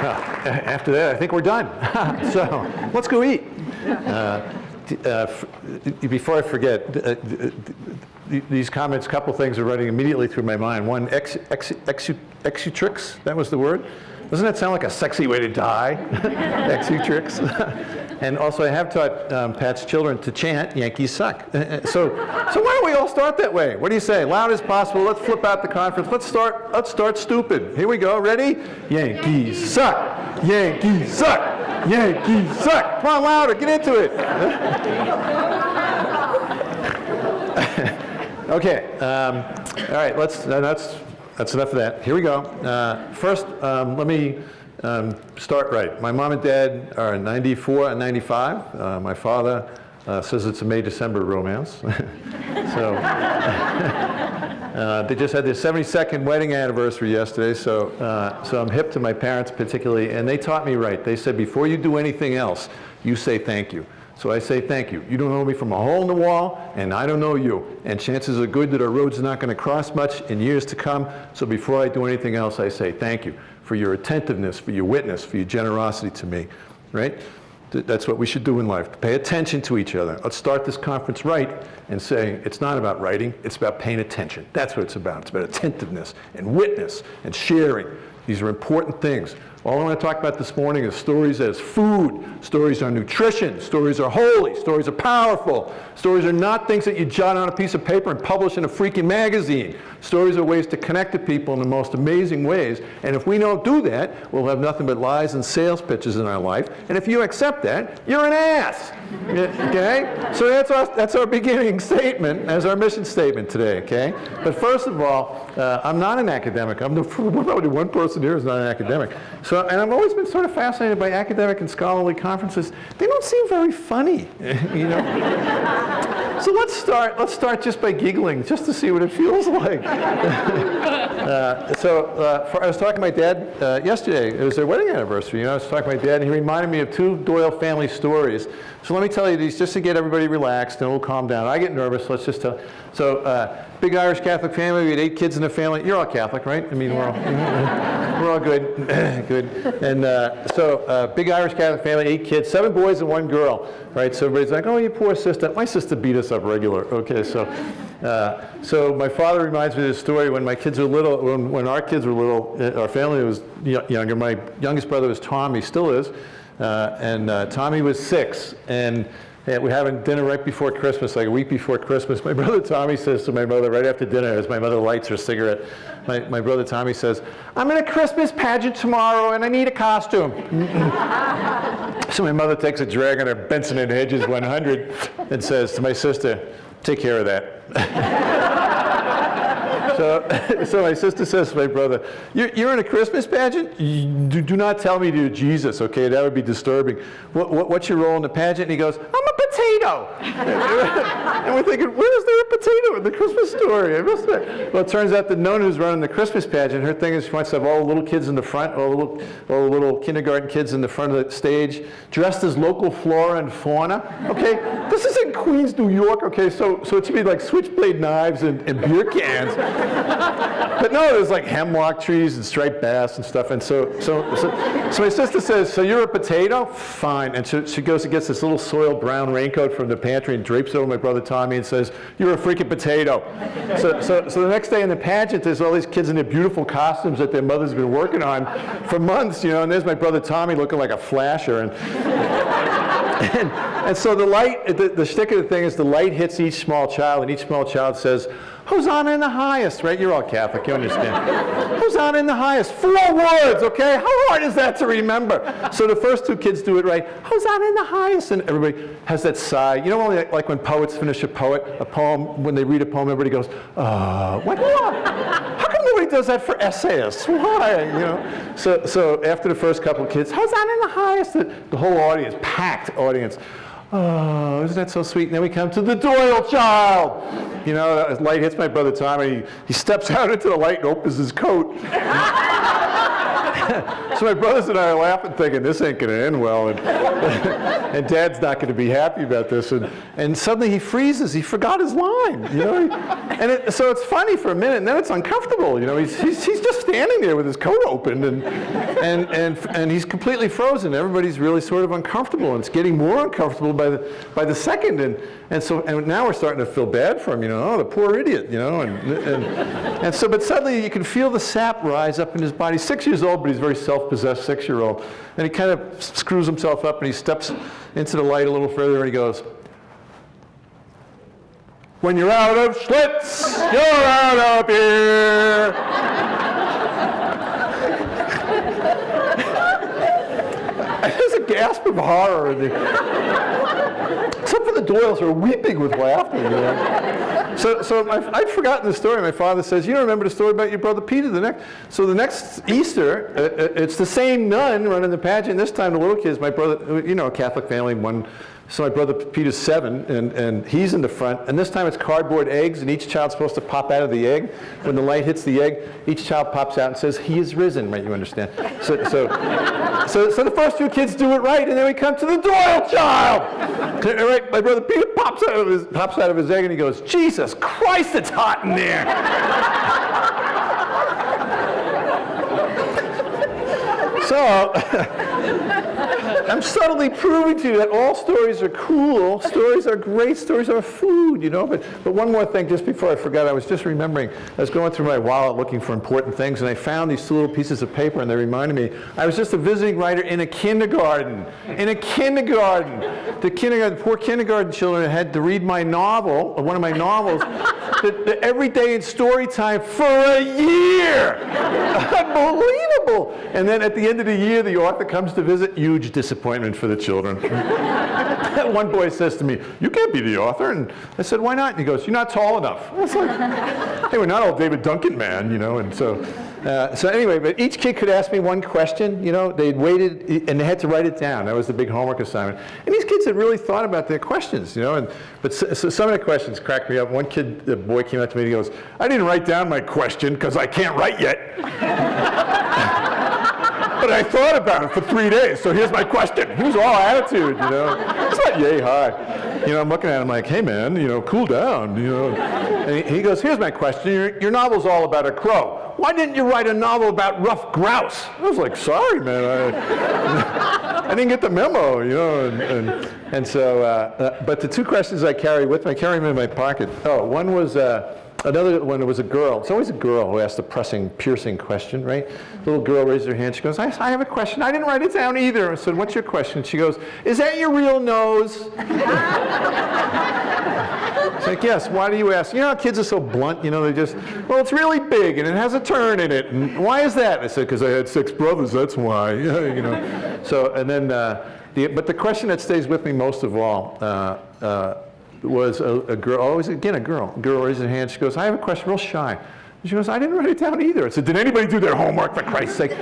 After that, I think we're done. So let's go eat. Before I forget, these comments, a couple things are running immediately through my mind. One, exutrix, that was the word. Doesn't that sound like a sexy way to die? Exutrix. And also I have taught Pat's children to chant, Yankees suck. So why don't we all start that way? What do you say? Loud as possible, let's flip out the conference. Let's start stupid. Here we go, ready? Yankees suck, Yankees suck, Yankees suck. Come on, louder, get into it. Okay, all right, that's enough of that. Here we go. First, let me start right. My mom and dad are 94 and 95. My father says it's a May-December romance. So they just had their 72nd wedding anniversary yesterday, so I'm hip to my parents particularly, and they taught me right. They said, before you do anything else, you say thank you. So I say thank you. You don't know me from a hole in the wall, and I don't know you. And chances are good that our roads are not going to cross much in years to come. So before I do anything else, I say thank you for your attentiveness, for your witness, for your generosity to me, right? That's what we should do in life, pay attention to each other. Let's start this conference right and say it's not about writing, it's about paying attention. That's what it's about. It's about attentiveness and witness and sharing. These are important things. All I want to talk about this morning is stories as food. Stories are nutrition. Stories are holy. Stories are powerful. Stories are not things that you jot on a piece of paper and publish in a freaking magazine. Stories are ways to connect to people in the most amazing ways. And if we don't do that, we'll have nothing but lies and sales pitches in our life. And if you accept that, you're an ass. Okay? So that's our beginning statement as our mission statement today, okay? But first of all, I'm not an academic. Probably one person here is not an academic. So, and I've always been sort of fascinated by academic and scholarly conferences. They don't seem very funny, you know? So let's start just by giggling, just to see what it feels like. I was talking to my dad yesterday. It was their wedding anniversary. You know, I was talking to my dad, and he reminded me of two Doyle family stories. So let me tell you these, just to get everybody relaxed, and we'll calm down. I get nervous. Let's just tell. So, big Irish Catholic family. We had 8 kids in the family. You're all Catholic, right? I mean, we're all good. Good. And big Irish Catholic family, 8 kids, 7 boys and 1 girl. Right? So everybody's like, oh, you poor sister. My sister beat us up regular. Okay, so my father reminds me of this story when my kids were little. When our kids were little, our family was younger. My youngest brother was Tommy, still is, and Tommy was 6, and we're having dinner right before Christmas, like a week before Christmas. My brother Tommy says to my mother right after dinner, as my mother lights her cigarette, my brother Tommy says, I'm in a Christmas pageant tomorrow and I need a costume. So my mother takes a drag on her Benson & Hedges 100 and says to my sister, take care of that. So my sister says to my brother, you're in a Christmas pageant? Do not tell me you're Jesus, okay? That would be disturbing. What's your role in the pageant? And he goes, I'm a potato. And we're thinking, where is there a potato in the Christmas story? Well, it turns out that Nona, who's running the Christmas pageant, her thing is she wants to have all the little kids in the front, all the little kindergarten kids in the front of the stage, dressed as local flora and fauna. Okay, this is in Queens, New York. Okay, so it should be like switchblade knives and beer cans. But no, there's like hemlock trees and striped bass and stuff. And so my sister says, so you're a potato? Fine. And she goes and gets this little soiled brown raincoat from the pantry and drapes over my brother Tommy and says, you're a freaking potato. So the next day in the pageant, there's all these kids in their beautiful costumes that their mother's been working on for months, you know, and there's my brother Tommy looking like a flasher. And so the light, the shtick of the thing is the light hits each small child, and each small child says, Hosanna in the highest, right? You're all Catholic, you understand. Hosanna in the highest, 4 words, okay? How hard is that to remember? So the first 2 kids do it right, Hosanna in the highest, and everybody has that sigh. You know, only like when poets finish a poem, when they read a poem, everybody goes, what? How come nobody does that for essayists? Why, you know? So after the first couple of kids, Hosanna in the highest, the whole audience, packed audience, oh, isn't that so sweet? And then we come to the Doyle child. You know, as light hits my brother Tommy, he steps out into the light and opens his coat. So my brothers and I are laughing, thinking this ain't going to end well, and Dad's not going to be happy about this. And suddenly he freezes. He forgot his line, you know. So it's funny for a minute, and then it's uncomfortable. You know, he's just standing there with his coat open, and he's completely frozen. Everybody's really sort of uncomfortable, and it's getting more uncomfortable by the second. And now we're starting to feel bad for him. You know, oh, the poor idiot. You know, and so, but suddenly you can feel the sap rise up in his body. He's 6 years old, but he's a very self-possessed 6-year-old. And he kind of screws himself up, and he steps into the light a little further, and he goes, "When you're out of Schlitz, you're out of beer." There's a gasp of horror. Except for the Doyles are weeping with laughter. You know? So I'd forgotten the story. My father says, "You don't remember the story about your brother Peter?" The next Easter, it's the same nun running the pageant. This time the little kids, my brother, you know, a Catholic family, so my brother Peter's 7, and he's in the front. And this time it's cardboard eggs, and each child's supposed to pop out of the egg. When the light hits the egg, each child pops out and says, "He is risen," right? You understand? So the first 2 kids do it right, and then we come to the Doyle child. Right? My brother Peter pops out of his egg, and he goes, "Jesus Christ, it's hot in there." So I'm subtly proving to you that all stories are cool. Stories are great. Stories are food, you know. But one more thing, just before I forgot, I was just remembering, I was going through my wallet looking for important things, and I found these 2 little pieces of paper, and they reminded me, I was just a visiting writer in a kindergarten. The poor kindergarten children had to read my novel, one of my novels, every day in story time for a year. Unbelievable. And then at the end of the year, the author comes to visit. Huge disappointment for the children. One boy says to me, "You can't be the author." And I said, "Why not?" And he goes, "You're not tall enough." I was like, "Hey, we're not all David Duncan, man," you know. And so anyway, but each kid could ask me one question. You know, they'd waited, and they had to write it down. That was the big homework assignment. And these kids had really thought about their questions, you know. But so some of the questions cracked me up. One kid, the boy came up to me and he goes, "I didn't write down my question because I can't write yet." But I thought about it for 3 days, so here's my question. He was all attitude, you know. It's not yay high. You know, I'm looking at him like, "Hey man, you know, cool down, you know." And he goes, "Here's my question. Your novel's all about a crow. Why didn't you write a novel about rough grouse?" I was like, "Sorry, man, I didn't get the memo," you know. And so, but the 2 questions I carry with me, I carry them in my pocket. Oh, one was, another one was a girl. It's always a girl who asks the pressing, piercing question, right? The little girl raised her hand. She goes, I have a question. I didn't write it down either." I said, "What's your question?" She goes, "Is that your real nose?" It's like, "Yes, why do you ask?" You know how kids are so blunt, you know, they just, "Well, it's really big and it has a turn in it. And why is that?" I said, "Because I had 6 brothers, that's why." You know. So, and then, but the question that stays with me most of all, was a girl, always again a girl. A girl raised her hand. She goes, "I have a question," real shy. She goes, "I didn't write it down either." I said, "Did anybody do their homework, for Christ's sake?"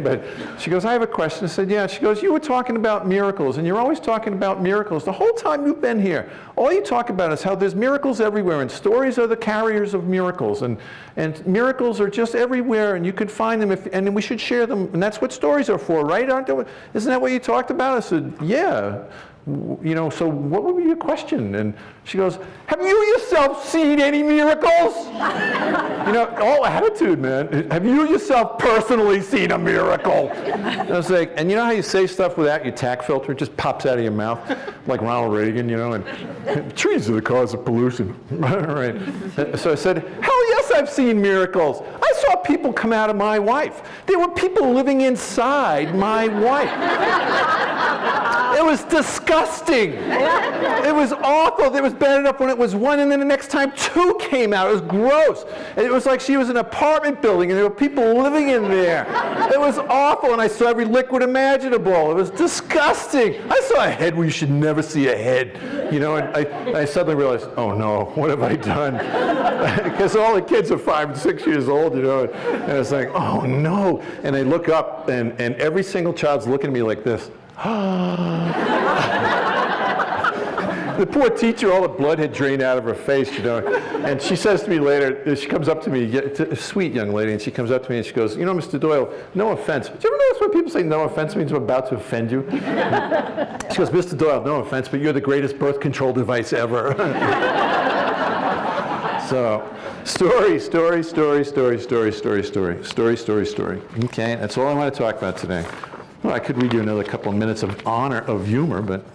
But she goes, "I have a question." I said, "Yeah." She goes, "You were talking about miracles, and you're always talking about miracles. The whole time you've been here, all you talk about is how there's miracles everywhere, and stories are the carriers of miracles, and miracles are just everywhere, and you could find them, and we should share them, and that's what stories are for, right? Isn't that what you talked about?" I said, "Yeah. You know, so what would be your question?" And she goes, "Have you yourself seen any miracles?" You know, all attitude, man. "Have you yourself personally seen a miracle?" And I was like, and you know how you say stuff without your tack filter? It just pops out of your mouth, like Ronald Reagan, you know, and "Trees are the cause of pollution." Right. So I said, "Hell yes, I've seen miracles. I saw people come out of my wife. There were people living inside my wife. It was disgusting. It was awful. It was bad enough when it was 1, and then the next time 2 came out. It was gross. It was like she was in an apartment building, and there were people living in there. It was awful, and I saw every liquid imaginable. It was disgusting. I saw a head where you should never see a head, you know, and I suddenly realized, oh no, what have I done?" Because all the kids are 5 and 6 years old, you know, and it's like, oh no. And I look up, and every single child's looking at me like this. The poor teacher, all the blood had drained out of her face, you know. And she says to me later, she comes up to me, a sweet young lady, and she comes up to me and she goes, you know, Mr. Doyle, no offense. Do you ever notice when people say no offense means I'm about to offend you? She goes, Mr. Doyle, no offense, but you're the greatest birth control device ever. So, story. Okay, that's all I want to talk about today. Well, I could read you another couple of minutes of honor of humor, but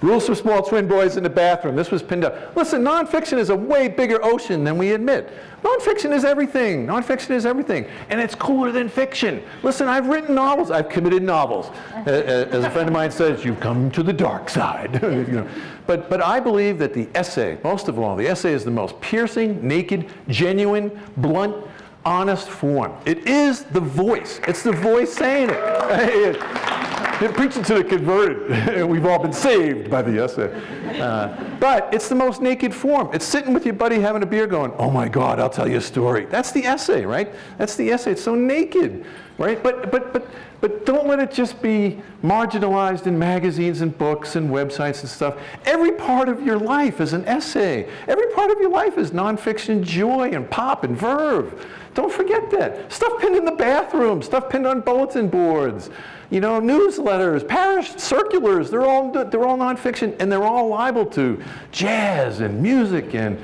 rules for small twin boys in the bathroom. This was pinned up. Listen, nonfiction is a way bigger ocean than we admit. Nonfiction is everything. Nonfiction is everything. And it's cooler than fiction. Listen, I've written novels. I've committed novels. As a friend of mine says, you've come to the dark side. You know. But I believe that the essay, most of all, the essay is the most piercing, naked, genuine, blunt, honest form. It is the voice. It's the voice saying it. You're preaching to the converted. We've all been saved by the essay. But it's the most naked form. It's sitting with your buddy having a beer going, oh my God, I'll tell you a story. That's the essay, right? That's the essay. It's so naked, right? But don't let it just be marginalized in magazines and books and websites and stuff. Every part of your life is an essay. Every part of your life is nonfiction joy and pop and verve. Don't forget that. Stuff pinned in the bathroom, stuff pinned on bulletin boards, you know, newsletters, parish circulars, they're all nonfiction, and they're all liable to jazz and music and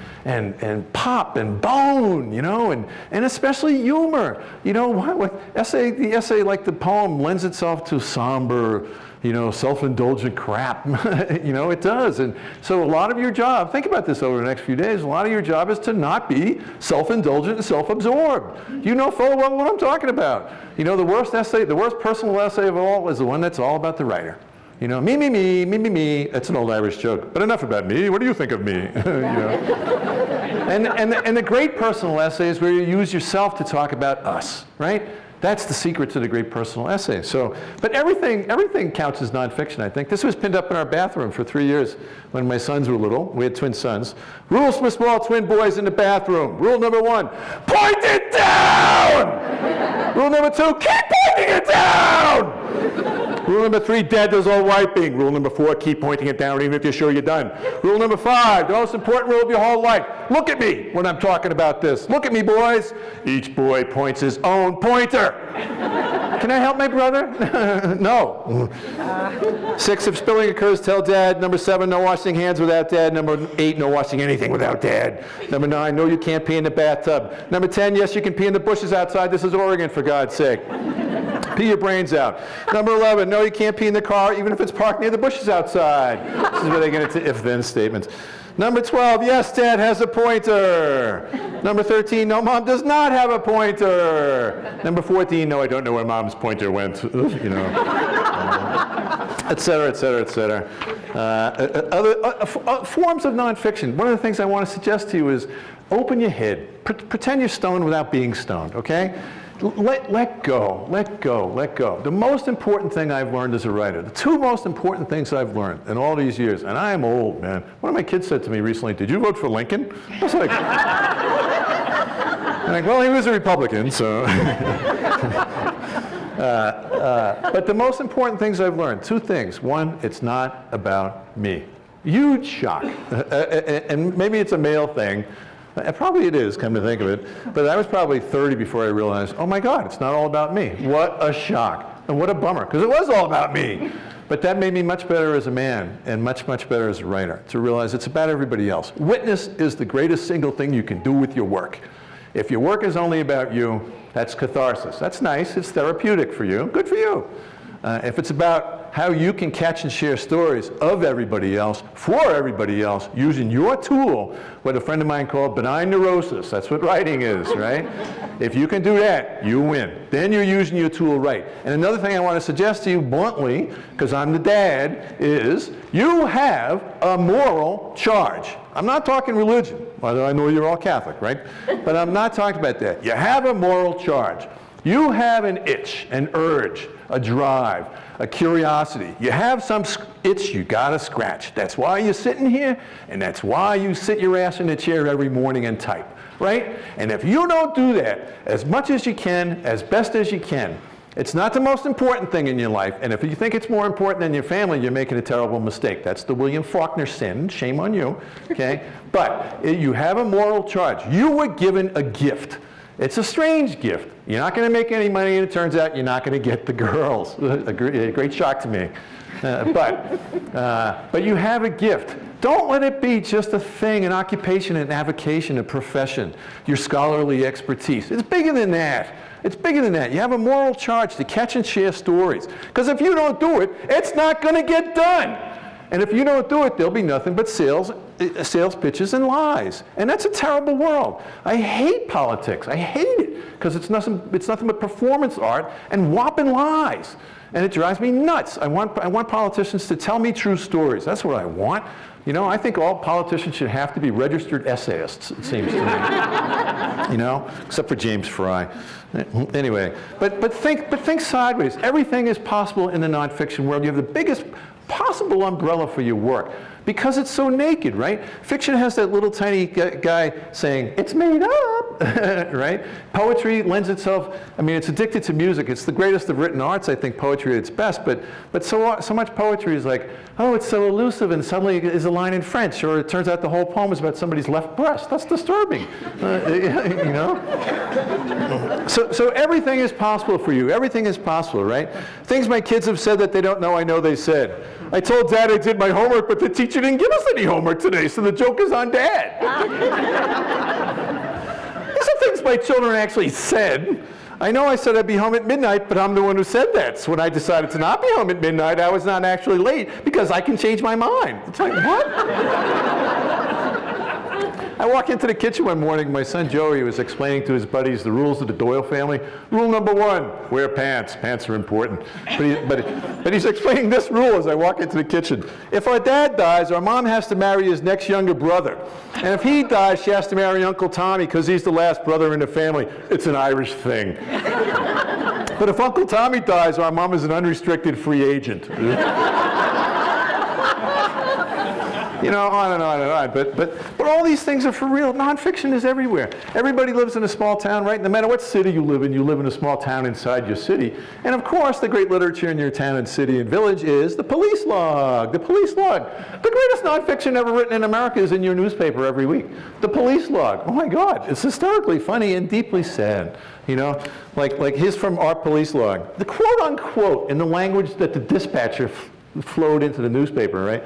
pop and bone, you know, and especially humor. You know, the essay like the poem lends itself to somber, you know, self-indulgent crap. You know, it does. And so a lot of your job, think about this over the next few days, a lot of your job is to not be self-indulgent and self-absorbed. You know full well what I'm talking about. You know, the worst personal essay of all is the one that's all about the writer. You know, me. That's an old Irish joke. But enough about me. What do you think of me? You know? And the great personal essay is where you use yourself to talk about us, right? That's the secret to the great personal essay. So, but everything counts as nonfiction, I think. This was pinned up in our bathroom for 3 years when my sons were little. We had twin sons. Rules for small twin boys in the bathroom. Rule number 1, point it down! Rule number 2, keep pointing it down! Rule number 3, Dad does all wiping. Rule number 4, keep pointing it down even if you're sure you're done. Rule number 5, the most important rule of your whole life. Look at me when I'm talking about this. Look at me, boys. Each boy points his own pointer. Can I help my brother? No. 6, if spilling occurs, tell Dad. Number 7, no washing hands without Dad. Number 8, no washing anything without Dad. Number 9, no, you can't pee in the bathtub. Number 10, yes, you can pee in the bushes outside. This is Oregon, for God's sake. Pee your brains out. Number 11, no, you can't pee in the car, even if it's parked near the bushes outside. This is where they get into if-then statements. Number 12, yes, Dad has a pointer. Number 13, no, Mom does not have a pointer. Number 14, no, I don't know where Mom's pointer went. You know, et cetera, et cetera, et cetera. Other forms of nonfiction. One of the things I want to suggest to you is open your head. Pretend you're stoned without being stoned, okay? Let go. The most important thing I've learned as a writer, the 2 most important things I've learned in all these years, and I am old, man. One of my kids said to me recently, did you vote for Lincoln? I was like, well, he was a Republican, so. But the most important things I've learned, 2 things. 1, it's not about me. Huge shock. And maybe it's a male thing. Probably it is, come to think of it. But I was probably 30 before I realized, oh my God, it's not all about me. What a shock. And what a bummer, because it was all about me. But that made me much better as a man and much, much better as a writer, to realize it's about everybody else. Witness is the greatest single thing you can do with your work. If your work is only about you, that's catharsis. That's nice. It's therapeutic for you. Good for you. If it's about how you can catch and share stories of everybody else, for everybody else, using your tool, what a friend of mine called benign neurosis. That's what writing is, right? If you can do that, you win. Then you're using your tool right. And another thing I want to suggest to you bluntly, because I'm the dad, is you have a moral charge. I'm not talking religion, although I know you're all Catholic, right? But I'm not talking about that. You have a moral charge. You have an itch, an urge, a drive, a curiosity. You have some itch you gotta scratch. That's why you're sitting here, and that's why you sit your ass in a chair every morning and type, right? And if you don't do that as much as you can, as best as you can, It's not the most important thing in your life, and if you think it's more important than your family, you're making a terrible mistake. That's the William Faulkner sin. Shame on you, okay? But you have a moral charge. You were given a gift. It's a strange gift. You're not going to make any money, and it turns out you're not going to get the girls. A great shock to me. But you have a gift. Don't let it be just a thing, an occupation, an avocation, a profession, your scholarly expertise. It's bigger than that. It's bigger than that. You have a moral charge to catch and share stories. Because if you don't do it, it's not going to get done. And if you don't do it, there'll be nothing but sales pitches and lies. And that's a terrible world. I hate politics. I hate it. Because it's nothing but performance art and whopping lies. And it drives me nuts. I want politicians to tell me true stories. That's what I want. You know, I think all politicians should have to be registered essayists, it seems to me. You know, except for James Fry. Anyway, but think sideways. Everything is possible in the nonfiction world. You have the biggest possible umbrella for your work because it's so naked, right? Fiction has that little tiny guy saying, it's made up, right? Poetry lends itself, I mean, it's addicted to music. It's the greatest of written arts, I think, poetry at its best, but so much poetry is like, oh, it's so elusive, and suddenly is a line in French, or it turns out the whole poem is about somebody's left breast. That's disturbing, you know? So everything is possible for you. Everything is possible, right? Things my kids have said that they don't know, I know they said. I told Dad I did my homework, but the teacher didn't give us any homework today, so the joke is on Dad. These are things my children actually said. I know I said I'd be home at midnight, but I'm the one who said that. So when I decided to not be home at midnight, I was not actually late because I can change my mind. It's like, what? I walk into the kitchen one morning, my son Joey was explaining to his buddies the rules of the Doyle family. Rule number 1, wear pants. Pants are important. But he's explaining this rule as I walk into the kitchen. If our dad dies, our mom has to marry his next younger brother. And if he dies, she has to marry Uncle Tommy because he's the last brother in the family. It's an Irish thing. But if Uncle Tommy dies, our mom is an unrestricted free agent. You know, on and on and on. But all these things are for real. Nonfiction is everywhere. Everybody lives in a small town, right? No matter what city you live in a small town inside your city. And of course, the great literature in your town and city and village is the police log. The police log. The greatest nonfiction ever written in America is in your newspaper every week. The police log. Oh my God, it's hysterically funny and deeply sad. You know, like here's from our police log. The quote unquote in the language that the dispatcher flowed into the newspaper, right?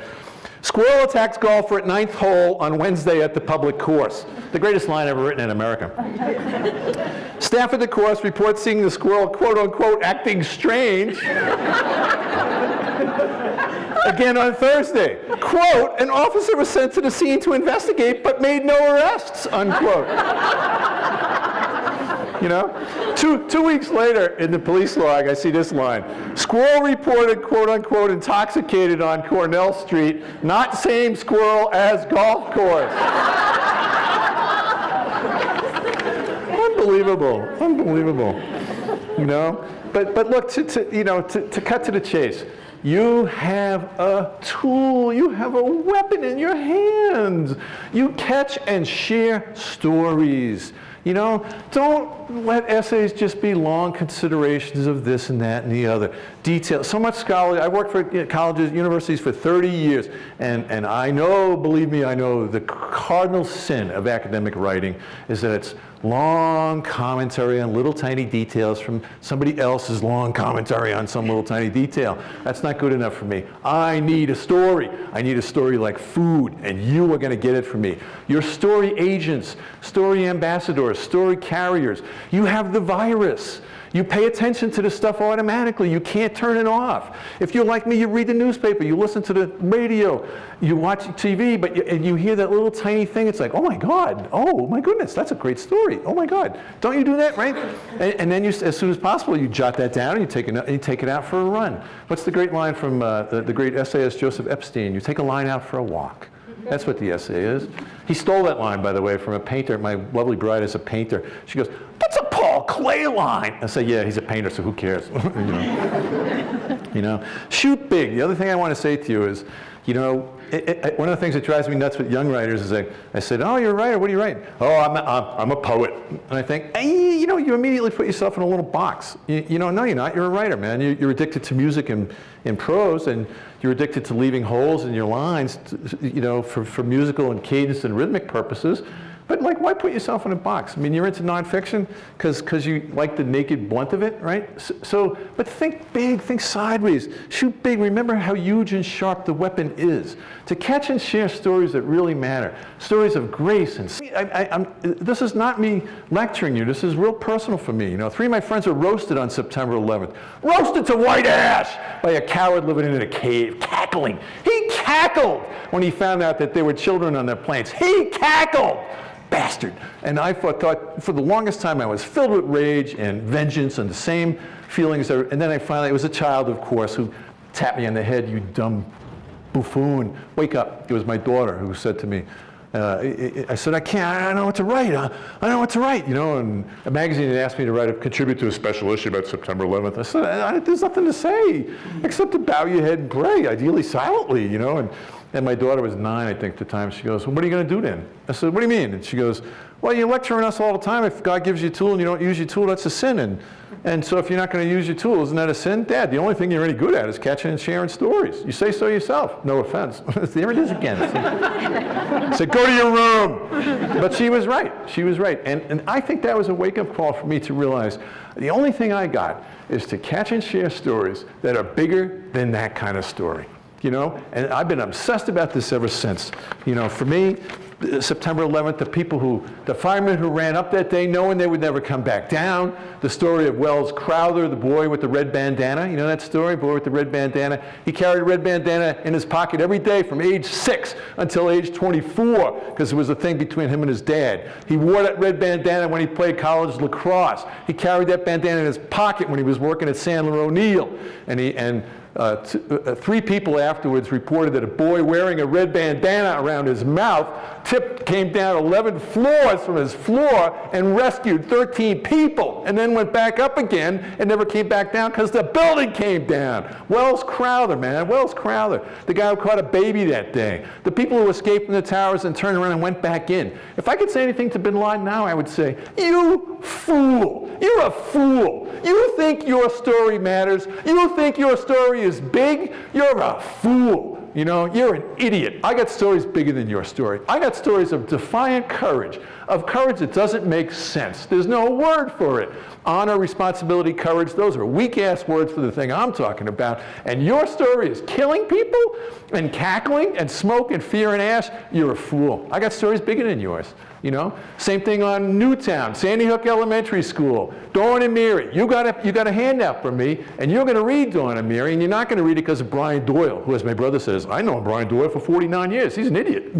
Squirrel attacks golfer at 9th hole on Wednesday at the public course. The greatest line ever written in America. Staff at the course reports seeing the squirrel, quote unquote, acting strange. Again on Thursday. Quote, an officer was sent to the scene to investigate but made no arrests, unquote. You know? Two weeks later in the police log, I see this line. Squirrel reported, quote unquote, intoxicated on Cornell Street, not same squirrel as golf course. Unbelievable, unbelievable. You know? But look, to cut to the chase. You have a tool, you have a weapon in your hands. You catch and share stories. You know, don't let essays just be long considerations of this and that and the other. Detail, so much scholarly. I worked for colleges, universities for 30 years, and I know, believe me, I know the cardinal sin of academic writing is that it's long commentary on little tiny details from somebody else's long commentary on some little tiny detail. That's not good enough for me. I need a story. I need a story like food, and you are going to get it from me. Your story agents, story ambassadors, story carriers. You have the virus. You pay attention to the stuff automatically. You can't turn it off. If you're like me, you read the newspaper, you listen to the radio, you watch TV, but you hear that little tiny thing. It's like, oh my God, oh my goodness, that's a great story. Oh my God, don't you do that, right? And then as soon as possible, you jot that down and you take it out for a run. What's the great line from the great essayist Joseph Epstein? You take a line out for a walk. That's what the essay is. He stole that line, by the way, from a painter. My lovely bride is a painter. She goes, that's a Paul Klee line. I say, yeah, he's a painter, so who cares? You know? Shoot big. The other thing I want to say to you is, You know, one of the things that drives me nuts with young writers is I said, oh, you're a writer, what do you write? Oh, I'm a poet. And I think, hey, you know, you immediately put yourself in a little box. You know, no, you're not, you're a writer, man. You're addicted to music and prose, and you're addicted to leaving holes in your lines, you know, for musical and cadence and rhythmic purposes. But like, why put yourself in a box? I mean, you're into nonfiction because you like the naked blunt of it, right? So, but think big, think sideways, shoot big. Remember how huge and sharp the weapon is. To catch and share stories that really matter, stories of grace and. This is not me lecturing you. This is real personal for me. You know, 3 of my friends were roasted on September 11th, roasted to white ash by a coward living in a cave, cackling. He cackled when he found out that there were children on their planes. He cackled. Bastard. And I thought for the longest time I was filled with rage and vengeance and the same feelings. And then I finally, it was a child, of course, who tapped me on the head, you dumb buffoon, wake up. It was my daughter who said to me, I said, I don't know what to write. I don't know what to write, you know, and a magazine had asked me to contribute to a special issue about September 11th. I said, there's nothing to say except to bow your head and pray, ideally silently, you know. And my daughter was 9, I think, at the time. She goes, well, what are you going to do then? I said, what do you mean? And she goes, well, you're lecturing us all the time. If God gives you a tool and you don't use your tool, that's a sin. And so if you're not going to use your tool, isn't that a sin? Dad, the only thing you're any good at is catching and sharing stories. You say so yourself. No offense. There it is again. I said, go to your room. But she was right. She was right. And I think that was a wake-up call for me to realize the only thing I got is to catch and share stories that are bigger than that kind of story. You know, and I've been obsessed about this ever since. You know, for me, September 11th, the firemen who ran up that day knowing they would never come back down, the story of Wells Crowther, the boy with the red bandana, you know that story, boy with the red bandana? He carried a red bandana in his pocket every day from age 6 until age 24, because it was a thing between him and his dad. He wore that red bandana when he played college lacrosse. He carried that bandana in his pocket when he was working at Sandler O'Neill, and 3 people afterwards reported that a boy wearing a red bandana around his mouth came down 11 floors from his floor and rescued 13 people, and then went back up again and never came back down because the building came down. Wells Crowther, man, Wells Crowther, the guy who caught a baby that day. The people who escaped from the towers and turned around and went back in. If I could say anything to bin Laden now, I would say, you fool, you're a fool. You think your story matters? You think your story is big? You're a fool. You know, you're an idiot. I got stories bigger than your story. I got stories of defiant courage, of courage that doesn't make sense. There's no word for it. Honor, responsibility, courage, those are weak-ass words for the thing I'm talking about. And your story is killing people and cackling and smoke and fear and ash. You're a fool. I got stories bigger than yours. You know, same thing on Newtown, Sandy Hook Elementary School, Dawn and Mary. You got a handout from me, and you're going to read Dawn and Mary, and you're not going to read it because of Brian Doyle, who, as my brother says, I know Brian Doyle for 49 years. He's an idiot.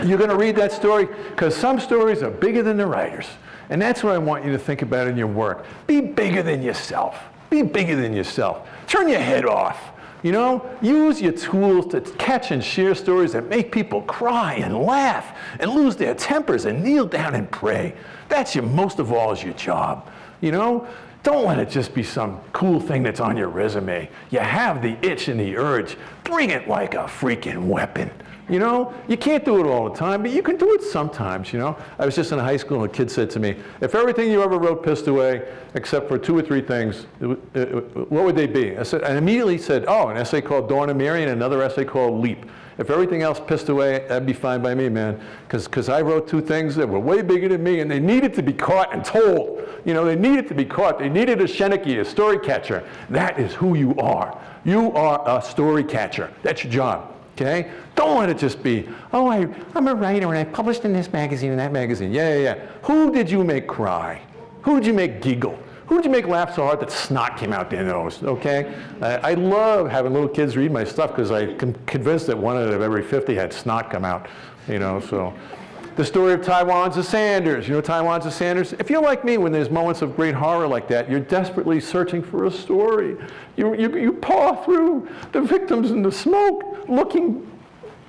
You're going to read that story because some stories are bigger than the writers, and that's what I want you to think about in your work. Be bigger than yourself. Be bigger than yourself. Turn your head off. You know, use your tools to catch and share stories that make people cry and laugh and lose their tempers and kneel down and pray. That's most of all is your job. You know, don't let it just be some cool thing that's on your resume. You have the itch and the urge. Bring it like a freaking weapon. You know, you can't do it all the time, but you can do it sometimes, you know. I was just in high school and a kid said to me, if everything you ever wrote pissed away, except for 2 or 3 things, what would they be? I immediately said, oh, an essay called Dawn and Mary and another essay called Leap. If everything else pissed away, that'd be fine by me, man. Because I wrote 2 things that were way bigger than me, and they needed to be caught and told. You know, they needed to be caught. They needed a Sheneke, a story catcher. That is who you are. You are a story catcher. That's your job. Okay? Don't let it just be, oh, I'm a writer and I published in this magazine and that magazine. Yeah. Who did you make cry? Who did you make giggle? Who did you make laugh so hard that snot came out their nose? Okay? I love having little kids read my stuff because I'm convinced that 1 out of every 50 had snot come out. You know, so. The story of Taiwan's of Sanders. You know Taiwan's of Sanders? If you're like me, when there's moments of great horror like that, you're desperately searching for a story. You paw through the victims in the smoke, looking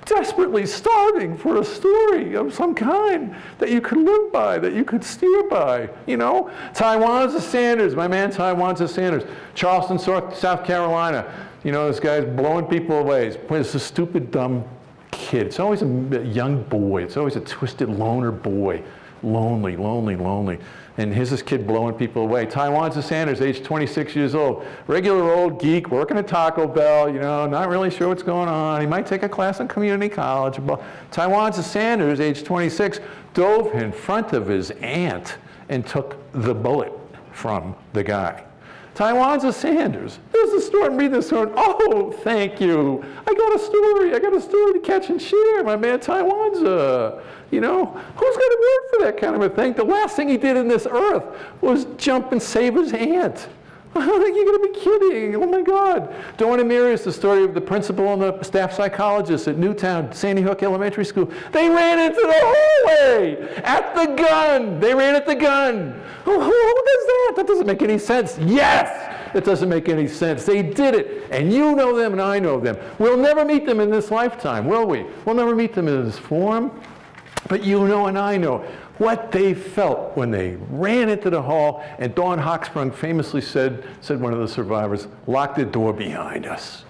desperately starving for a story of some kind that you could live by, that you could steer by, you know? Tywanza Sanders, my man Tywanza Sanders, Charleston, South Carolina. You know, this guy's blowing people away. He's a stupid, dumb kid. It's always a young boy. It's always a twisted loner boy. Lonely, lonely, lonely. And here's this kid blowing people away. Tywanza Sanders, age 26 years old. Regular old geek, working at Taco Bell, you know, not really sure what's going on. He might take a class in community college. Tywanza Sanders, age 26, dove in front of his aunt and took the bullet from the guy. Tywanza Sanders. There's a story, I'm reading this story. Oh, thank you. I got a story to catch and share, my man Tywanza. You know, who's going to work for that kind of a thing? The last thing he did in this earth was jump and save his aunt. You're going to be kidding. Oh, my God. Dawn and Mary is the story of the principal and the staff psychologist at Newtown, Sandy Hook Elementary School. They ran into the hallway at the gun. They ran at the gun. Who does that? That doesn't make any sense. Yes, it doesn't make any sense. They did it, and you know them and I know them. We'll never meet them in this lifetime, will we? We'll never meet them in this form. But you know and I know what they felt when they ran into the hall, and Dawn Hochsprung famously said one of the survivors, lock the door behind us.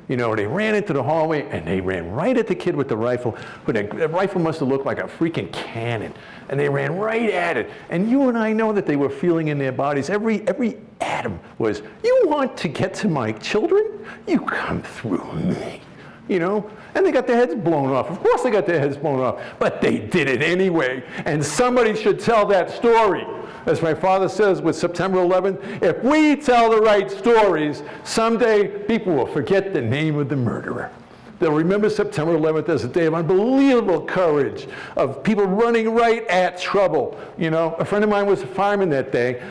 You know, they ran into the hallway and they ran right at the kid with the rifle, but the rifle must have looked like a freaking cannon, and they ran right at it. And you and I know that they were feeling in their bodies, every atom was, you want to get to my children? You come through me. You know, and they got their heads blown off. Of course they got their heads blown off, but they did it anyway. And somebody should tell that story. As my father says with September 11th, if we tell the right stories, someday people will forget the name of the murderer. They'll remember September 11th as a day of unbelievable courage, of people running right at trouble. You know, a friend of mine was a fireman that day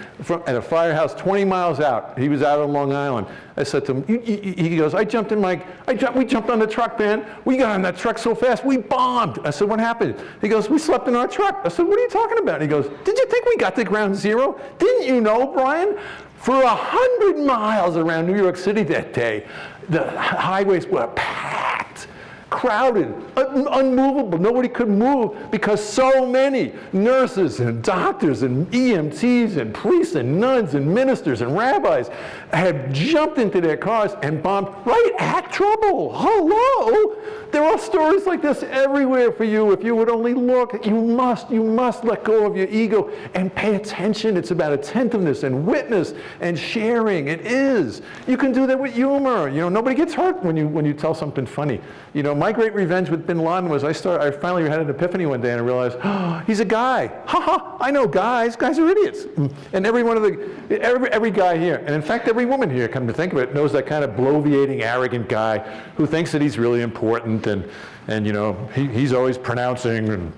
at a firehouse 20 miles out. He was out on Long Island. I said to him, he goes, we jumped on the truck, man. We got on that truck so fast, we bombed. I said, what happened? He goes, we slept in our truck. I said, what are you talking about? He goes, did you think we got to ground zero? Didn't you know, Brian? For 100 miles around New York City that day, the highways were packed, crowded, unmovable. Nobody could move because so many nurses and doctors and EMTs and priests and nuns and ministers and rabbis had jumped into their cars and bombed right at trouble. Hello? There are stories like this everywhere for you. If you would only look, you must let go of your ego and pay attention. It's about attentiveness and witness and sharing. It is. You can do that with humor. You know, nobody gets hurt when you tell something funny. You know, my great revenge with bin Laden was I finally had an epiphany one day and I realized, oh, he's a guy. Ha ha, I know guys. Guys are idiots. And every guy here, and in fact every woman here, come to think of it, knows that kind of bloviating, arrogant guy who thinks that he's really important and you know, he's always pronouncing and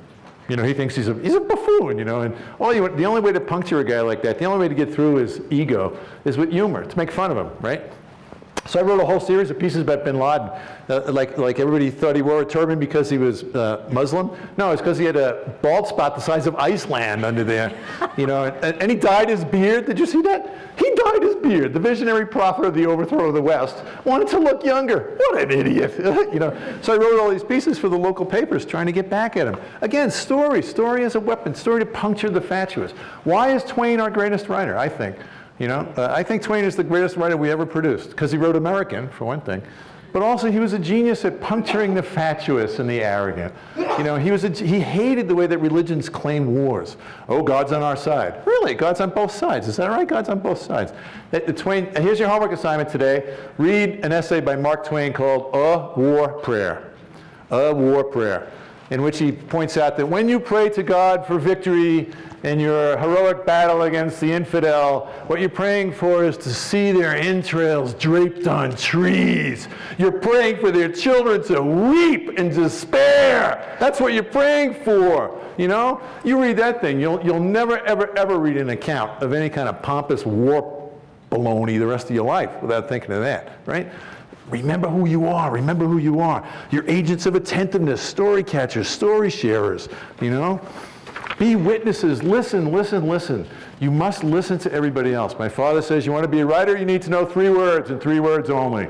you know, he thinks he's a buffoon, you know, and the only way to puncture a guy like that, the only way to get through his ego is with humor, to make fun of him, right? So I wrote a whole series of pieces about bin Laden. Like everybody thought he wore a turban because he was Muslim. No, it's because he had a bald spot the size of Iceland under there. You know, and he dyed his beard. Did you see that? He dyed his beard. The visionary prophet of the overthrow of the West wanted to look younger. What an idiot. You know. So I wrote all these pieces for the local papers trying to get back at him. Again, story as a weapon, story to puncture the fatuous. Why is Twain our greatest writer, I think? You know, I think Twain is the greatest writer we ever produced, because he wrote American, for one thing. But also he was a genius at puncturing the fatuous and the arrogant. You know, he hated the way that religions claim wars. Oh, God's on our side. Really, God's on both sides. Is that right? God's on both sides. Twain, here's your homework assignment today. Read an essay by Mark Twain called A War Prayer. A War Prayer, in which he points out that when you pray to God for victory in your heroic battle against the infidel, what you're praying for is to see their entrails draped on trees. You're praying for their children to weep in despair. That's what you're praying for. You know, you read that thing, you'll never, ever read an account of any kind of pompous war baloney the rest of your life without thinking of that, right? Remember who you are. Remember who you are. You're agents of attentiveness, story catchers, story sharers, you know? Be witnesses. Listen, listen, listen. You must listen to everybody else. My father says you want to be a writer, you need to know 3 words and 3 words only.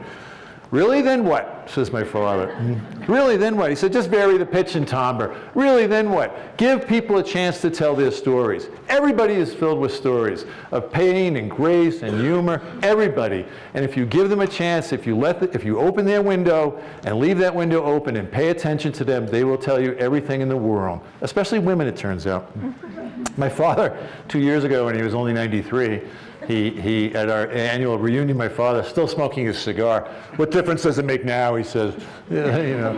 Really, then what? Says my father. Really, then what? He said, just vary the pitch and timbre. Really, then what? Give people a chance to tell their stories. Everybody is filled with stories of pain and grace and humor, everybody. And if you give them a chance, if you open their window and leave that window open and pay attention to them, they will tell you everything in the world, especially women, it turns out. My father, 2 years ago when he was only 93, he at our annual reunion, my father, still smoking his cigar. What difference does it make now? He says, yeah, you know.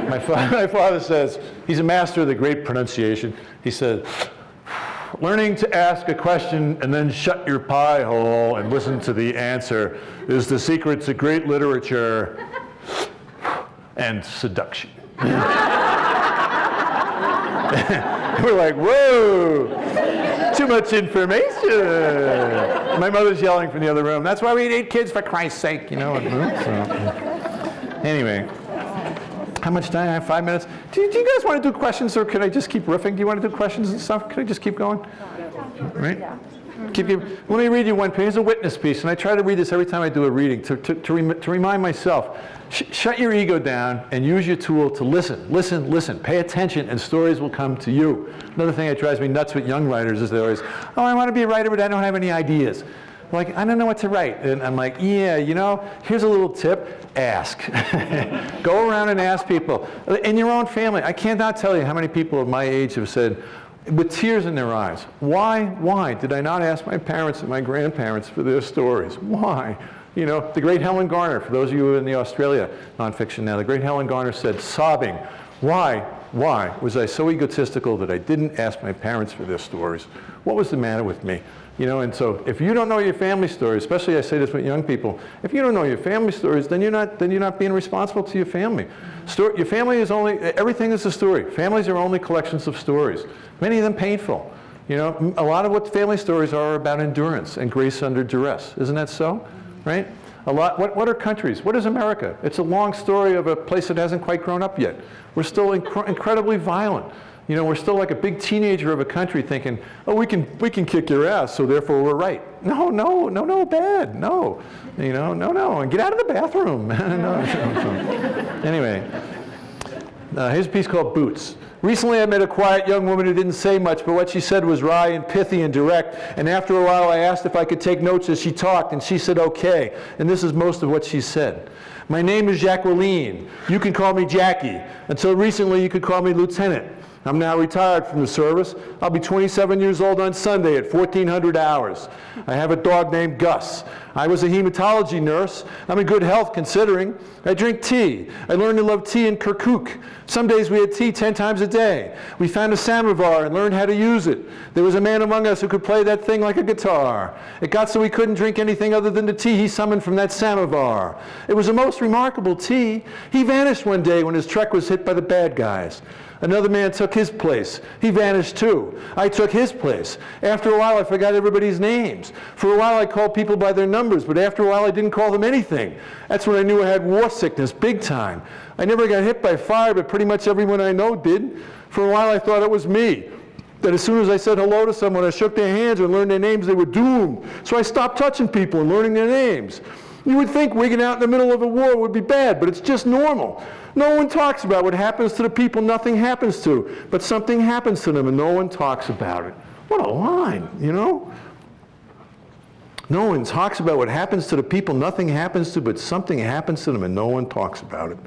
My father says, he's a master of the great pronunciation. He says, learning to ask a question and then shut your pie hole and listen to the answer is the secret to great literature and seduction. We're like, whoa, too much information. My mother's yelling from the other room. That's why we need 8 kids, for Christ's sake, you know. Anyway, how much time? I have 5 minutes. Do you guys want to do questions, or can I just keep riffing? Do you want to do questions and stuff? Can I just keep going? Right? Let me read you one page. Here's a witness piece, and I try to read this every time I do a reading to remind myself. Shut your ego down and use your tool to listen. Pay attention, and stories will come to you. Another thing that drives me nuts with young writers is they're always, oh, I want to be a writer, but I don't have any ideas. Like, I don't know what to write. And I'm like, yeah, you know, here's a little tip. Ask. Go around and ask people. In your own family, I cannot tell you how many people of my age have said, with tears in their eyes, why did I not ask my parents and my grandparents for their stories? Why? You know, the great Helen Garner, for those of you in the Australia nonfiction now, the great Helen Garner said, sobbing, why was I so egotistical that I didn't ask my parents for their stories? What was the matter with me? You know, and so if you don't know your family story, especially I say this with young people, if you don't know your family stories, then you're not being responsible to your family. Your family is only, everything is a story. Families are only collections of stories, many of them painful. You know, a lot of what family stories are about endurance and grace under duress. Isn't that so? Right? What are countries? What is America? It's a long story of a place that hasn't quite grown up yet. We're still incredibly violent. You know, we're still like a big teenager of a country thinking, oh, we can kick your ass, so therefore we're right. No, bad, no. You know, no, and get out of the bathroom. Anyway, here's a piece called Boots. Recently I met a quiet young woman who didn't say much, but what she said was wry and pithy and direct, and after a while I asked if I could take notes as she talked, and she said okay, and this is most of what she said. My name is Jacqueline. You can call me Jackie. Until recently you could call me Lieutenant. I'm now retired from the service. I'll be 27 years old on Sunday at 1400 hours. I have a dog named Gus. I was a hematology nurse. I'm in good health considering. I drink tea. I learned to love tea in Kirkuk. Some days we had tea 10 times a day. We found a samovar and learned how to use it. There was a man among us who could play that thing like a guitar. It got so we couldn't drink anything other than the tea he summoned from that samovar. It was a most remarkable tea. He vanished one day when his truck was hit by the bad guys. Another man took his place. He vanished too. I took his place. After a while, I forgot everybody's names. For a while, I called people by their numbers, but after a while, I didn't call them anything. That's when I knew I had war sickness, big time. I never got hit by fire, but pretty much everyone I know did. For a while, I thought it was me. That as soon as I said hello to someone, I shook their hands and learned their names, they were doomed. So I stopped touching people and learning their names. You would think wigging out in the middle of a war would be bad, but it's just normal. No one talks about what happens to the people nothing happens to, but something happens to them and no one talks about it. What a line, you know? No one talks about what happens to the people nothing happens to, but something happens to them and no one talks about it.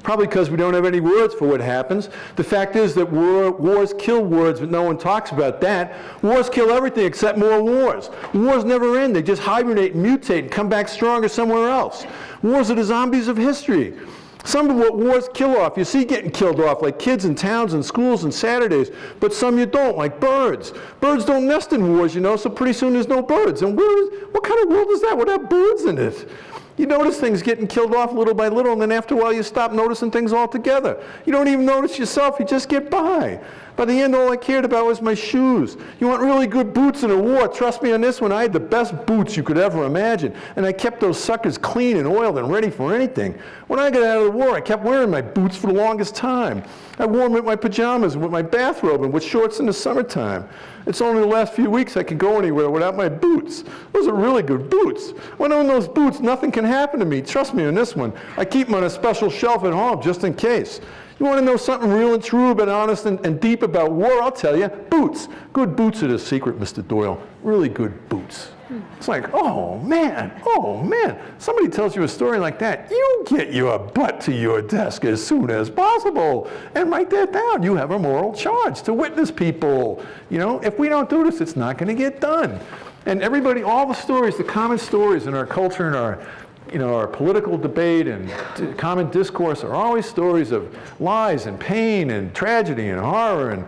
Probably because we don't have any words for what happens. The fact is that wars kill words, but no one talks about that. Wars kill everything except more wars. Wars never end. They just hibernate and mutate and come back stronger somewhere else. Wars are the zombies of history. Some of what wars kill off, you see getting killed off, like kids in towns and schools and Saturdays, but some you don't, like birds. Birds don't nest in wars, you know, so pretty soon there's no birds. And what kind of world is that without birds in it? You notice things getting killed off little by little, and then after a while you stop noticing things altogether. You don't even notice yourself, you just get by. By the end, all I cared about was my shoes. You want really good boots in a war? Trust me on this one, I had the best boots you could ever imagine. And I kept those suckers clean and oiled and ready for anything. When I got out of the war, I kept wearing my boots for the longest time. I wore them with my pajamas, and with my bathrobe, and with shorts in the summertime. It's only the last few weeks I can go anywhere without my boots. Those are really good boots. When I own those boots, nothing can happen to me. Trust me on this one. I keep them on a special shelf at home just in case. You want to know something real and true but honest and deep about war? I'll tell you. Boots. Good boots are the secret, Mr. Doyle. Really good boots. It's like, oh man. Somebody tells you a story like that, you get your butt to your desk as soon as possible and write that down. You have a moral charge to witness people. You know, if we don't do this, it's not going to get done. And everybody, all the stories, the common stories in our culture and our political debate and common discourse are always stories of lies and pain and tragedy and horror.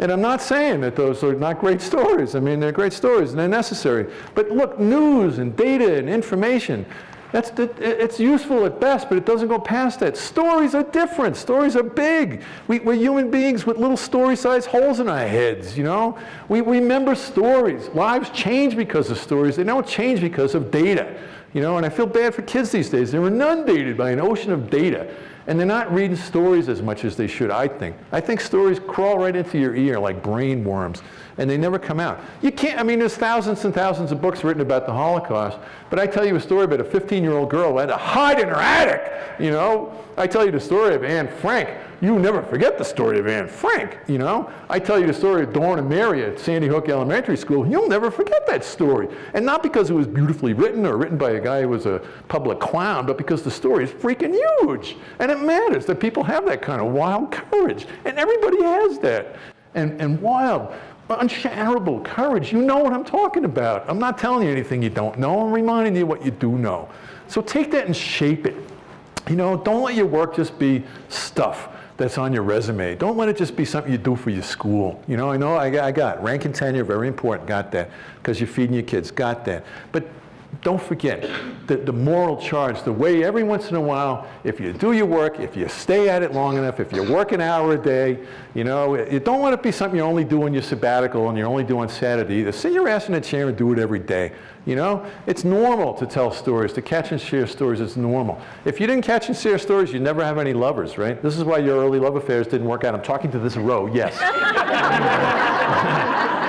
And I'm not saying that those are not great stories. I mean, they're great stories and they're necessary. But look, news and data and information, it's useful at best, but it doesn't go past that. Stories are different. Stories are big. We're human beings with little story-sized holes in our heads, you know? We remember stories. Lives change because of stories. They don't change because of data. You know, and I feel bad for kids these days. They're inundated by an ocean of data, and they're not reading stories as much as they should, I think. I think stories crawl right into your ear like brain worms, and they never come out. You can't, I mean, there's thousands and thousands of books written about the Holocaust, but I tell you a story about a 15-year-old girl who had to hide in her attic, you know? I tell you the story of Anne Frank. You never forget the story of Anne Frank, you know? I tell you the story of Dawn and Mary at Sandy Hook Elementary School. You'll never forget that story. And not because it was beautifully written or written by a guy who was a public clown, but because the story is freaking huge. And it matters that people have that kind of wild courage. And everybody has that. And wild, unshatterable courage. You know what I'm talking about. I'm not telling you anything you don't know. I'm reminding you what you do know. So take that and shape it. You know, don't let your work just be stuff that's on your resume. Don't let it just be something you do for your school. You know I got rank and tenure, very important, got that, because you're feeding your kids, got that. But don't forget the moral charge, the way every once in a while, if you do your work, if you stay at it long enough, if you work an hour a day, you know, you don't want it to be something you only do on your sabbatical and you only do on Saturday either. Sit your ass in a chair and do it every day. You know, it's normal to tell stories, to catch and share stories. It's normal. If you didn't catch and share stories, you'd never have any lovers, right? This is why your early love affairs didn't work out. I'm talking to this row, yes.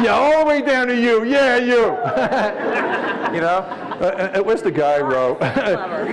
Yeah, all the way down to you. Yeah, you. You know, where's the guy row?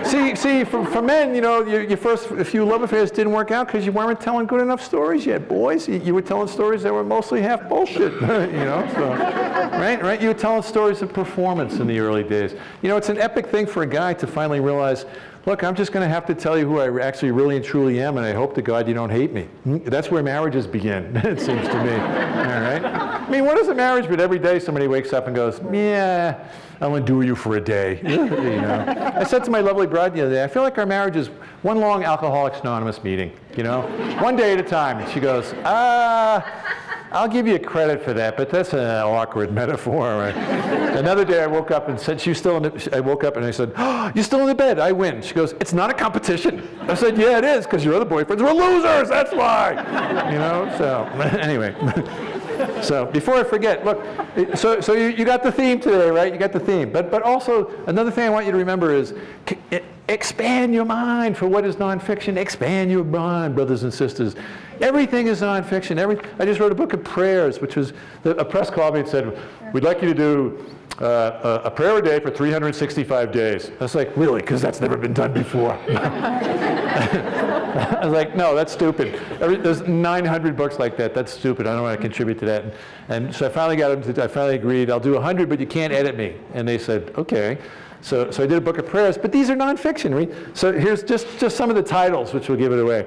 see, for men, you know, your first few love affairs didn't work out because you weren't telling good enough stories yet, boys. You were telling stories that were mostly half bullshit, you know. So, right. You were telling stories of performance in the early days. You know, it's an epic thing for a guy to finally realize, look, I'm just going to have to tell you who I actually really and truly am, and I hope to God you don't hate me. That's where marriages begin, it seems to me. All right? I mean, what is a marriage but every day somebody wakes up and goes, yeah, I'll endure you for a day. You know? I said to my lovely bride the other day, I feel like our marriage is one long Alcoholics Anonymous meeting, you know? One day at a time. And she goes, I'll give you credit for that, but that's an awkward metaphor. Another day I woke up and said, I woke up and I said, oh, you're still in the bed, I win. She goes, it's not a competition. I said, yeah, it is, because your other boyfriends were losers, that's why. You know, so anyway. So before I forget, look, so you got the theme today, right? You got the theme. But also, another thing I want you to remember is expand your mind for what is nonfiction. Expand your mind, brothers and sisters. Everything is nonfiction. I just wrote a book of prayers, which was, a press called me and said, we'd like you to do a prayer a day for 365 days. I was like, really? Because that's never been done before. I was like, no, that's stupid. There's 900 books like that. That's stupid. I don't want to contribute to that. And so I finally agreed, I'll do 100, but you can't edit me. And they said, okay. So I did a book of prayers, but these are nonfiction. Right? So here's just some of the titles, which will give it away.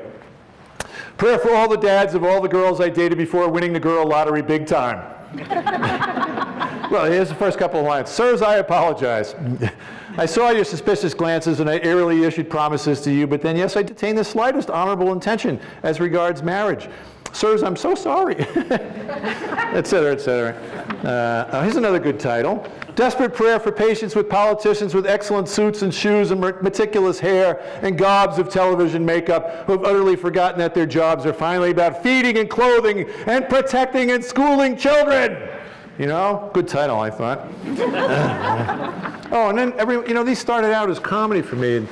Prayer for all the dads of all the girls I dated before winning the girl lottery big time. Well, here's the first couple of lines. Sirs, I apologize. I saw your suspicious glances and I airily issued promises to you, but then, yes, I detained the slightest honorable intention as regards marriage. Sirs, I'm so sorry. Et cetera, et cetera. Here's another good title. Desperate prayer for patience with politicians with excellent suits and shoes and meticulous hair and gobs of television makeup who have utterly forgotten that their jobs are finally about feeding and clothing and protecting and schooling children. You know, good title, I thought. Oh, and then these started out as comedy for me.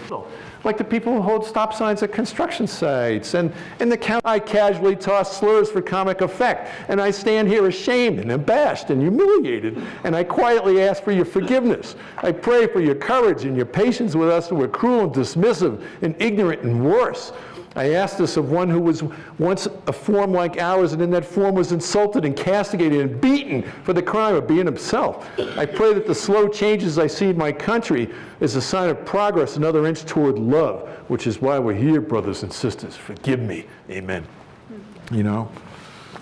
like the people who hold stop signs at construction sites, and in the county I casually toss slurs for comic effect, and I stand here ashamed and abashed and humiliated, and I quietly ask for your forgiveness. I pray for your courage and your patience with us who are cruel and dismissive and ignorant and worse. I ask this of one who was once a form like ours, and in that form was insulted and castigated and beaten for the crime of being himself. I pray that the slow changes I see in my country is a sign of progress, another inch toward love, which is why we're here, brothers and sisters. Forgive me. Amen. You know?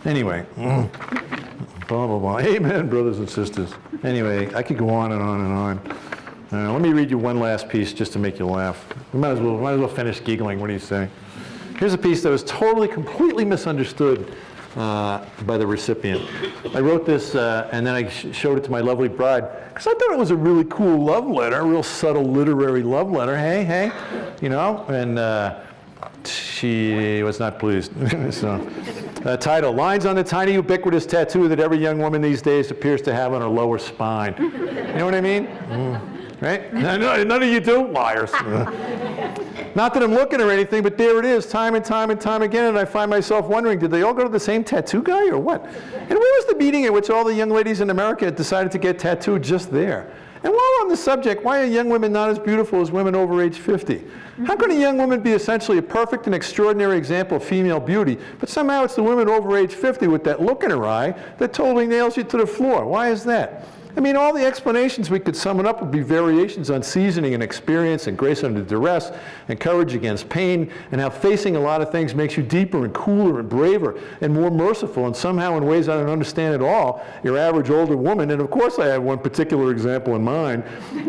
Anyway. Blah, blah, blah. Amen, brothers and sisters. Anyway, I could go on and on and on. Let me read you one last piece just to make you laugh. We might as well finish giggling. What do you say? Here's a piece that was totally, completely misunderstood by the recipient. I wrote this and then I showed it to my lovely bride because I thought it was a really cool love letter, a real subtle literary love letter. Hey, hey, you know, and she was not pleased. So, title, lines on the tiny ubiquitous tattoo that every young woman these days appears to have on her lower spine. You know what I mean? Right? None of you do? Liars. Not that I'm looking or anything, but there it is, time and time and time again, and I find myself wondering, did they all go to the same tattoo guy or what? And where was the meeting at which all the young ladies in America had decided to get tattooed just there? And while on the subject, why are young women not as beautiful as women over age 50? How can a young woman be essentially a perfect and extraordinary example of female beauty, but somehow it's the women over age 50 with that look in her eye that totally nails you to the floor? Why is that? I mean, all the explanations we could sum it up would be variations on seasoning and experience and grace under duress and courage against pain, and how facing a lot of things makes you deeper and cooler and braver and more merciful, and somehow in ways I don't understand at all, your average older woman, and of course I have one particular example in mind,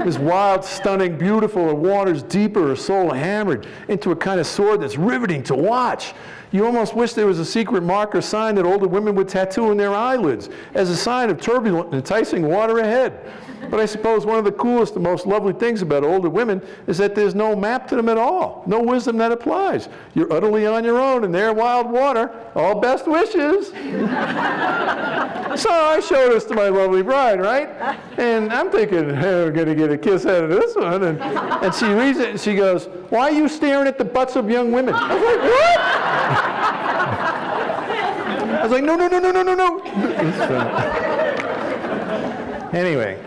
is wild, stunning, beautiful, her waters deeper, her soul hammered into a kind of sword that's riveting to watch. You almost wish there was a secret mark or sign that older women would tattoo in their eyelids as a sign of turbulent and enticing water ahead. But I suppose one of the coolest and most lovely things about older women is that there's no map to them at all, no wisdom that applies. You're utterly on your own in their wild water. All best wishes. So I showed this to my lovely bride, right? And I'm thinking, hey, we're going to get a kiss out of this one. And she reads it and she goes, why are you staring at the butts of young women? I was like, what? I was like, no, no, no, no, no, no, no. Anyway,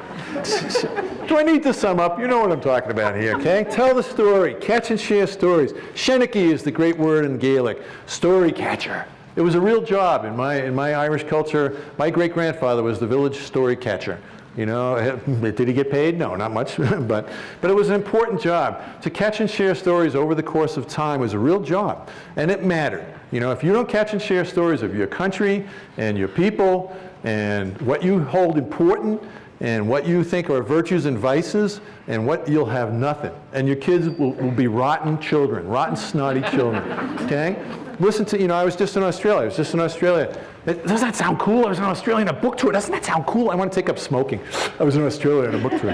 do I need to sum up? You know what I'm talking about here, okay? Tell the story. Catch and share stories. Sheniki is the great word in Gaelic. Story catcher. It was a real job in my Irish culture. My great-grandfather was the village story catcher. You know, did he get paid? No, not much, but it was an important job. To catch and share stories over the course of time was a real job, and it mattered. You know, if you don't catch and share stories of your country and your people and what you hold important and what you think are virtues and vices, and what you'll have nothing. And your kids will be rotten children, rotten, snotty children, okay? Listen to, you know, I was just in Australia. Doesn't that sound cool? I was in Australia on a book tour. Doesn't that sound cool? I want to take up smoking. I was in Australia on a book tour.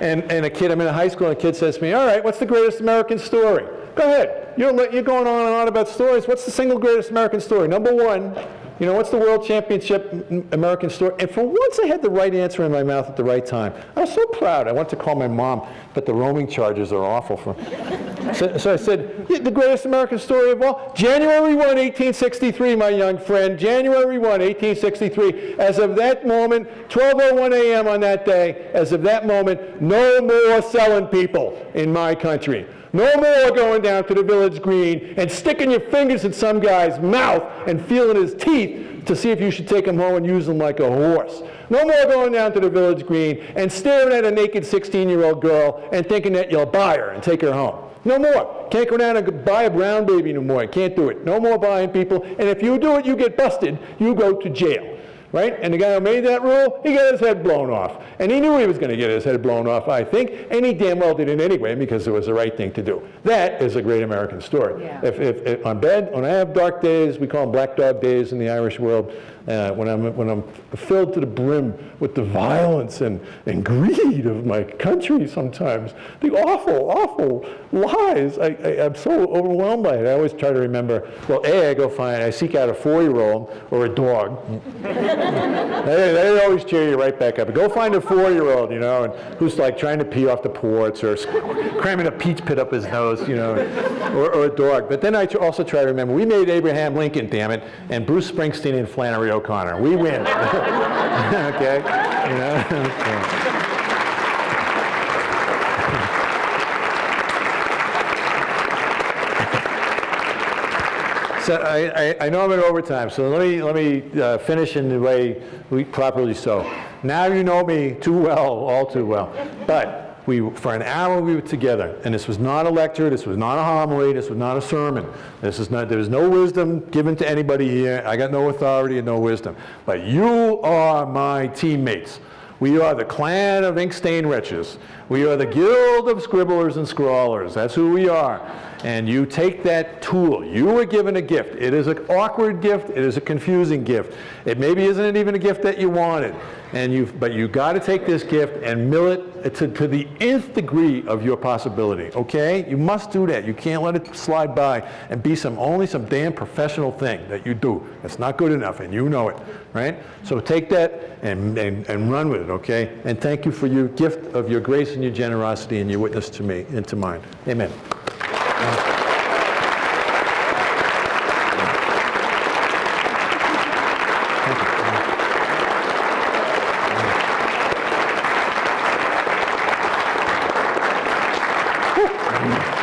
and a kid, I'm in a high school, and a kid says to me, all right, what's the greatest American story? Go ahead. You're going on and on about stories. What's the single greatest American story? Number one, you know, what's the world championship American story? And for once I had the right answer in my mouth at the right time. I was so proud. I wanted to call my mom, but the roaming charges are awful. So I said, yeah, the greatest American story of all? January 1, 1863, my young friend. January 1, 1863. As of that moment, 12:01 a.m. on that day, as of that moment, no more selling people in my country. No more going down to the village green and sticking your fingers in some guy's mouth and feeling his teeth to see if you should take him home and use him like a horse. No more going down to the village green and staring at a naked 16-year-old girl and thinking that you'll buy her and take her home. No more. Can't go down and buy a brown baby no more. Can't do it. No more buying people. And if you do it, you get busted. You go to jail. Right? And the guy who made that rule, he got his head blown off. And he knew he was going to get his head blown off, I think, and he damn well did it anyway because it was the right thing to do. That is a great American story. Yeah. If when I have dark days, we call them black dog days in the Irish world, when I'm filled to the brim with the violence and greed of my country sometimes, the awful, awful lies, I'm so overwhelmed by it. I always try to remember, well, I seek out a 4-year-old or a dog. They always cheer you right back up. Go find a 4-year-old, you know, and who's like trying to pee off the porch or cramming a peach pit up his nose, you know, or a dog. But then I also try to remember, we made Abraham Lincoln, damn it, and Bruce Springsteen and Flannery O'Connor. We win. Okay? You know? Okay. So I know I'm in overtime, so let me finish in the way we properly so. Now you know me too well, all too well. But for an hour we were together, and this was not a lecture, this was not a homily, this was not a sermon. There was no wisdom given to anybody here. I got no authority and no wisdom. But you are my teammates. We are the clan of ink-stained wretches. We are the guild of scribblers and scrawlers. That's who we are. And you take that tool. You were given a gift. It is an awkward gift. It is a confusing gift. It maybe isn't even a gift that you wanted. But you got to take this gift and mill it to the nth degree of your possibility. Okay? You must do that. You can't let it slide by and be only some damn professional thing that you do. It's not good enough, and you know it, right? So take that and run with it. Okay? And thank you for your gift of your grace and your generosity and your witness to me and to mine. Amen. Thank you.